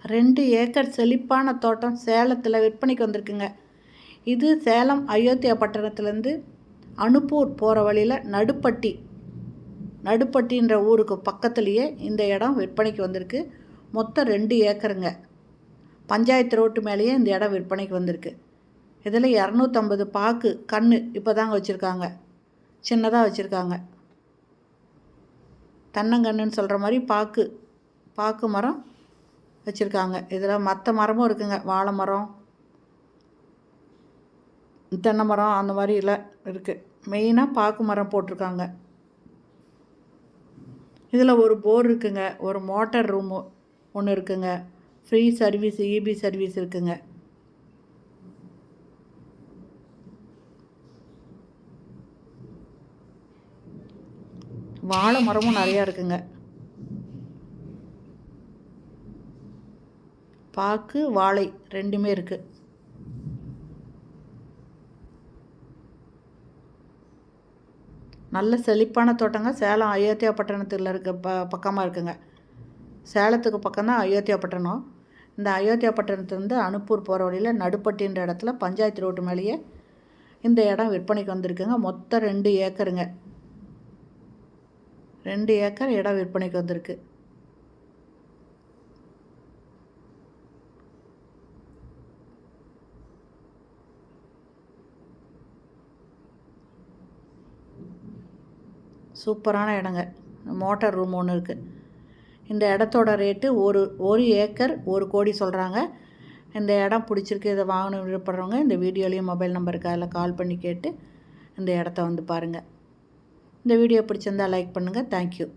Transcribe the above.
2 acre செழிப்பான தோட்டம் சேலத்தில் விற்பனைக்கு வந்திருக்குங்க. இது சேலம் அயோத்தியா பட்டணத்துலேருந்து அனுப்பூர் போகிற வழியில் நடுப்பட்டின்ற ஊருக்கு பக்கத்துலேயே இந்த இடம் விற்பனைக்கு வந்திருக்கு. மொத்தம் 2 ஏக்கருங்க. பஞ்சாயத்து ரோட்டு மேலேயே இந்த இடம் விற்பனைக்கு வந்திருக்கு. இதில் 250 பாக்கு கன்று இப்போ தாங்க வச்சுருக்காங்க. சின்னதாக வச்சுருக்காங்க. தென்னங்கன்றுன்னு சொல்கிற மாதிரி பாக்கு மரம் வச்சுருக்காங்க. இதில் மற்ற மரமும் இருக்குங்க. வாழை மரம், தென்னை மரம் அந்த மாதிரிலாம் இருக்குது. மெயினாக பாக்கு மரம் போட்டிருக்காங்க. இதில் ஒரு போர் இருக்குங்க. ஒரு மோட்டார் ரூமு ஒன்று இருக்குங்க. ஃப்ரீ சர்வீஸ், இபி சர்வீஸ் இருக்குங்க. வாழை மரமும் நிறையா இருக்குங்க. பாக்கு, வாழை ரெண்டுமே இருக்குது. நல்ல செழிப்பான தோட்டங்க. சேலம் அயோத்தியா பட்டணத்தில் இருக்க பக்கமாக இருக்குங்க. சேலத்துக்கு பக்கம்தான் அயோத்தியா பட்டணம். இந்த அயோத்தியா பட்டணத்துலேருந்து அனுப்பூர் போகிற வழியில் நடுப்பட்டின்ற இடத்துல பஞ்சாயத்து ரோட்டு மேலேயே இந்த இடம் விற்பனைக்கு வந்திருக்குங்க. மொத்தம் 2 ஏக்கருங்க. 2 ஏக்கர் இடம் விற்பனைக்கு வந்திருக்கு. சூப்பரான இடங்க. மோட்டார் ரூம் ஒன்று இருக்குது. இந்த இடத்தோட ரேட்டு ஒரு ஏக்கர் 1 கோடி சொல்கிறாங்க. இந்த இடம் பிடிச்சிருக்கு, இதை வாங்கணும் விருப்பப்படுறவங்க இந்த வீடியோலேயும் மொபைல் நம்பருக்கு அதில் கால் பண்ணி கேட்டு இந்த இடத்த வந்து பாருங்கள். இந்த வீடியோ பிடிச்சிருந்தால் லைக் பண்ணுங்கள். தேங்க்யூ.